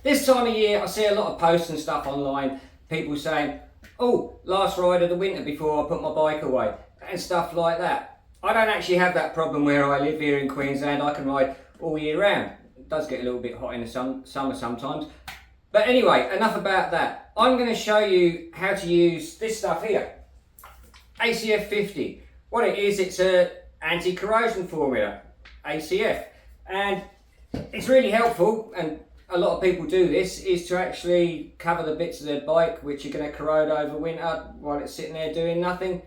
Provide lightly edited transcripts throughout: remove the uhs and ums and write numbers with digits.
This time of year I see a lot of posts and stuff online, people saying, oh, last ride of the winter before I put my bike away, and stuff like that. I don't actually have that problem where I live here in Queensland. I can ride all year round. It does get a little bit hot in the summer sometimes. But anyway, enough about that. I'm going to show you how to use this stuff here. ACF 50. What it is, it's a anti-corrosion formula, ACF. And it's really helpful, and a lot of people do this, is to actually cover the bits of their bike which are going to corrode over winter while it's sitting there doing nothing,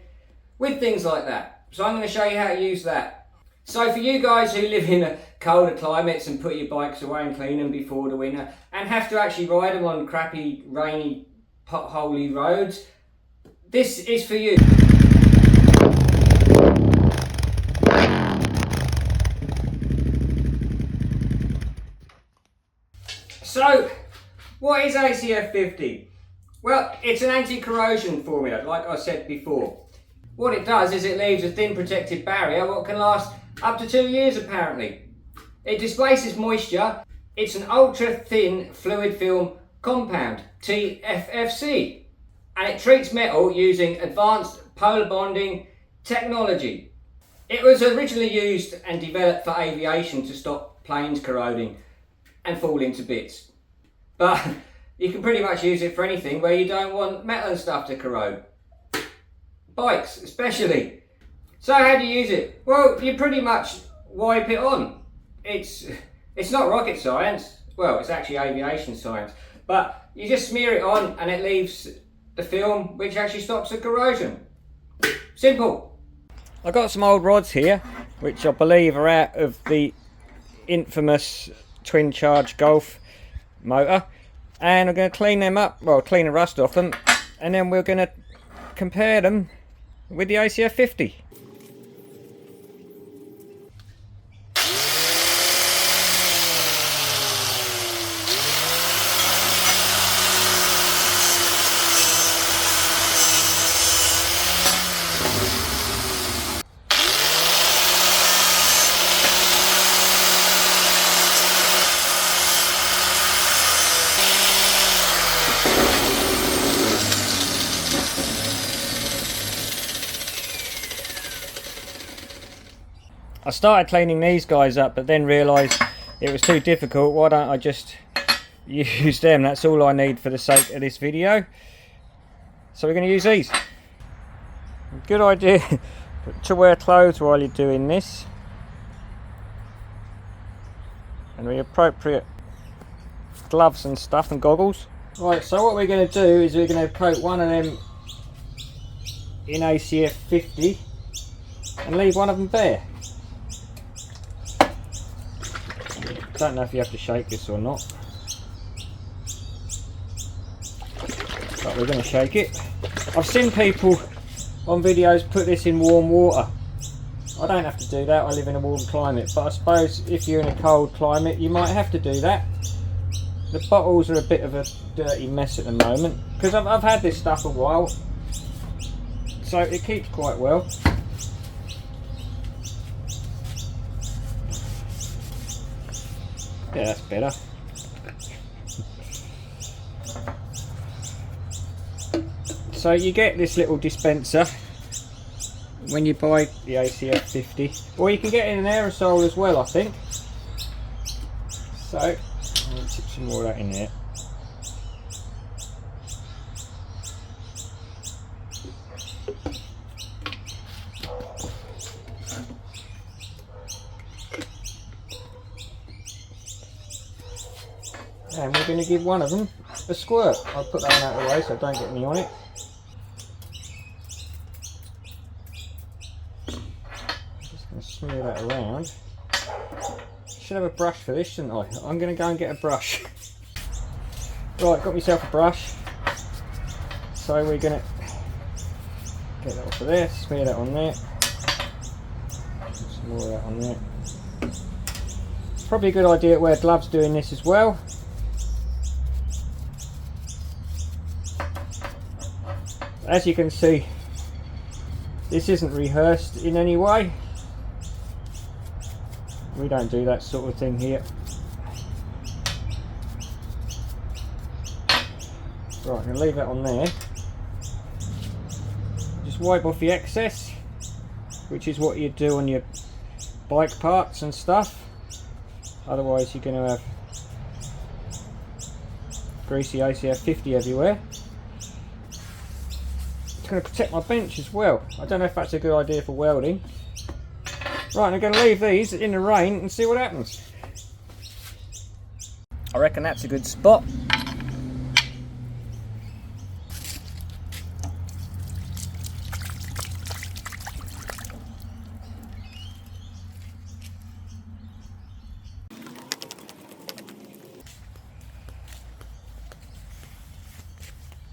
with things like that. So I'm going to show you how to use that. So for you guys who live in the colder climates and put your bikes away and clean them before the winter and have to actually ride them on crappy, rainy, potholey roads, this is for you. So, what is ACF 50? Well, it's an anti-corrosion formula, like I said before. What it does is it leaves a thin protective barrier what can last up to 2 years apparently. It displaces moisture. It's an ultra thin fluid film compound, TFFC, and it treats metal using advanced polar bonding technology. It was originally used and developed for aviation to stop planes corroding and falling to bits. But you can pretty much use it for anything where you don't want metal and stuff to corrode. Bikes especially. So how do you use it? Well, you pretty much wipe it on. It's not rocket science. Well, it's actually aviation science. But you just smear it on and it leaves the film which actually stops the corrosion. Simple. I've got some old rods here which I believe are out of the infamous twin charge Golf motor, and I'm going to clean them up, well, clean the rust off them, and then we're going to compare them with the ACF 50. I started cleaning these guys up, but then realised it was too difficult. Why don't I just use them? That's all I need for the sake of this video. So we're going to use these. Good idea to wear clothes while you're doing this, and the appropriate gloves and stuff and goggles. Right, so what we're going to do is we're going to coat one of them in ACF 50 and leave one of them bare. Don't know if you have to shake this or not, but we're going to shake it. I've seen people on videos put this in warm water. I don't have to do that, I live in a warm climate, but I suppose if you're in a cold climate you might have to do that. The bottles are a bit of a dirty mess at the moment because I've had this stuff a while, so it keeps quite well. Yeah, that's better. So you get this little dispenser when you buy the ACF 50, or you can get it in an aerosol as well, I think. So I'll tip some more of that in there. And we're going to give one of them a squirt. I'll put that one out of the way so I don't get any on it. I'm just going to smear that around. Should have a brush for this, shouldn't I? I'm going to go and get a brush. Right, got myself a brush. So we're going to get that off of there, smear that on there. Some more of that on there. Probably a good idea to wear gloves doing this as well. As you can see, this isn't rehearsed in any way. We don't do that sort of thing here. Right, I'm going to leave that on there. Just wipe off the excess, which is what you do on your bike parts and stuff. Otherwise you're going to have greasy ACF 50 everywhere. It's going to protect my bench as well. I don't know if that's a good idea for welding. Right, I'm going to leave these in the rain and see what happens. I reckon that's a good spot.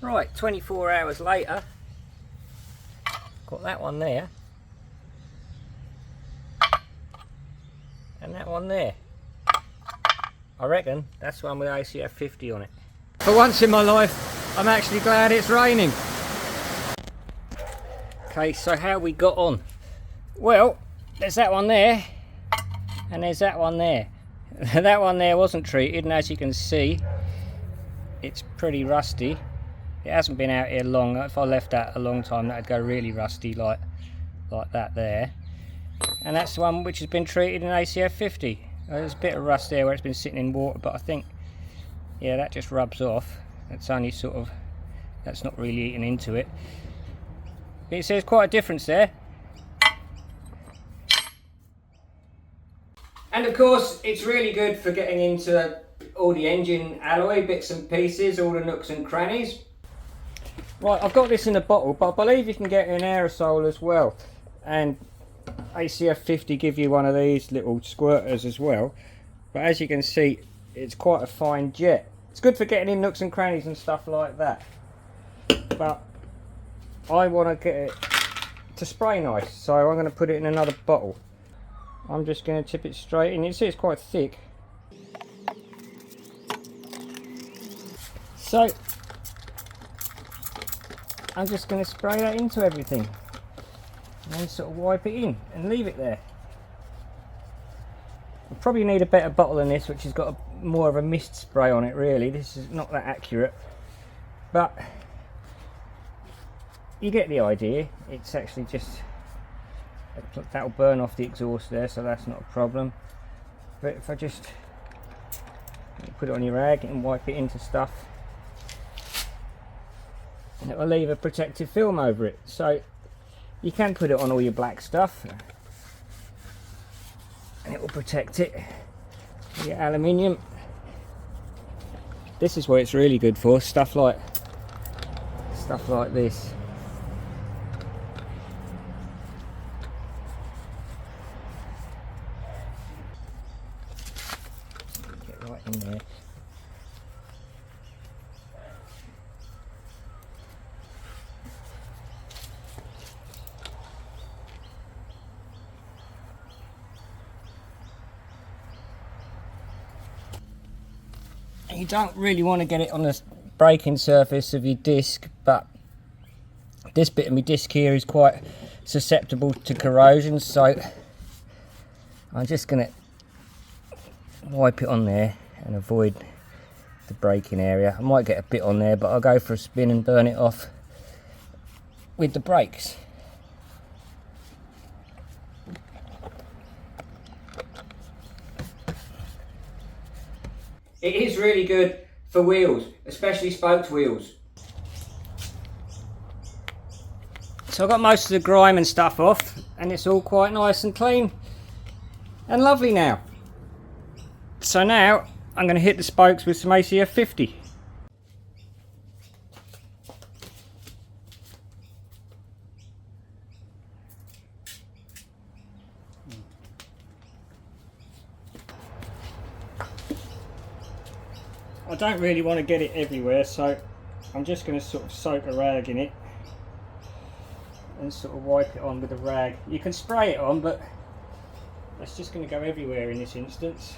Right, 24 hours later, got that one there, and that one there. I reckon that's one with ACF 50 on it. For once in my life, I'm actually glad it's raining. Okay, so how we got on? Well, there's that one there, and there's that one there. That one there wasn't treated, and as you can see, it's pretty rusty. It hasn't been out here long. If I left that a long time, that'd go really rusty like that there. And that's the one which has been treated in ACF 50. There's a bit of rust there where it's been sitting in water, but I think, yeah, that just rubs off. It's only sort of, that's not really eating into it. But it says quite a difference there. And of course, it's really good for getting into all the engine alloy bits and pieces, all the nooks and crannies. Right, I've got this in a bottle, but I believe you can get it in aerosol as well. And ACF 50 give you one of these little squirters as well. But as you can see, it's quite a fine jet. It's good for getting in nooks and crannies and stuff like that. But I want to get it to spray nice, so I'm going to put it in another bottle. I'm just going to tip it straight in. You see it's quite thick. So I'm just going to spray that into everything and then sort of wipe it in and leave it there. I probably need a better bottle than this, which has got more of a mist spray on it really. This is not that accurate, but you get the idea. It's actually just, that'll burn off the exhaust there, so that's not a problem. But if I just put it on your rag and wipe it into stuff, and it will leave a protective film over it. So you can put it on all your black stuff and it will protect it. Your aluminium, this is what it's really good for, stuff like this. Get right in there. You don't really want to get it on the braking surface of your disc, but this bit of my disc here is quite susceptible to corrosion, so I'm just going to wipe it on there and avoid the braking area. I might get a bit on there, but I'll go for a spin and burn it off with the brakes. It is really good for wheels, especially spoked wheels. So I've got most of the grime and stuff off, and it's all quite nice and clean and lovely now. So now I'm going to hit the spokes with some ACF 50. I don't really want to get it everywhere, so I'm just going to sort of soak a rag in it and sort of wipe it on with a rag. You can spray it on, but that's just going to go everywhere in this instance.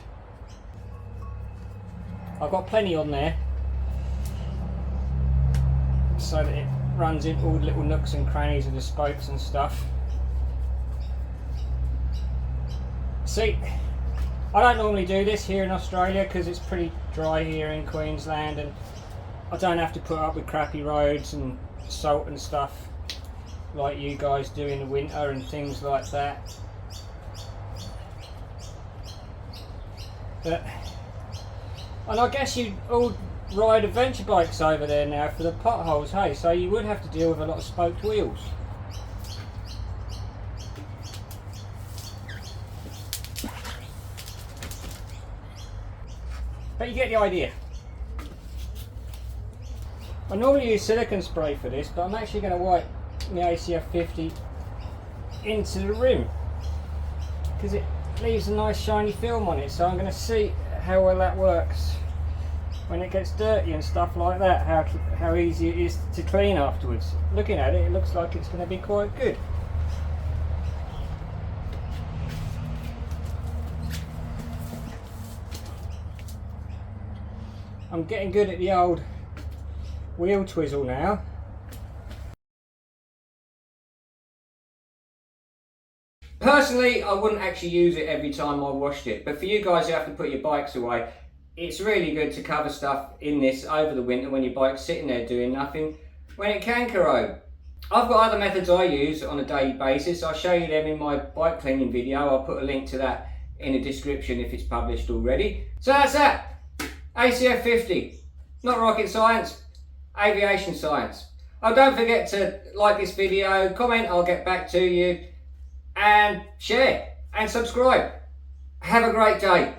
I've got plenty on there so that it runs in all the little nooks and crannies of the spokes and stuff. See, I don't normally do this here in Australia because it's pretty dry here in Queensland, and I don't have to put up with crappy roads and salt and stuff like you guys do in the winter and things like that. But, and I guess you all ride adventure bikes over there now for the potholes, hey, so you would have to deal with a lot of spoked wheels. But you get the idea. I normally use silicone spray for this, but I'm actually going to wipe my ACF 50 into the rim because it leaves a nice shiny film on it, so I'm going to see how well that works when it gets dirty and stuff like that, how easy it is to clean afterwards. Looking at it, it looks like it's going to be quite good. I'm getting good at the old wheel twizzle now. Personally, I wouldn't actually use it every time I washed it, but for you guys who have to put your bikes away, it's really good to cover stuff in this over the winter when your bike's sitting there doing nothing, when it can corrode. I've got other methods I use on a daily basis. I'll show you them in my bike cleaning video. I'll put a link to that in the description if it's published already. So that's that. ACF 50. Not rocket science, aviation science. Oh, don't forget to like this video, comment, I'll get back to you, and share and subscribe. Have a great day.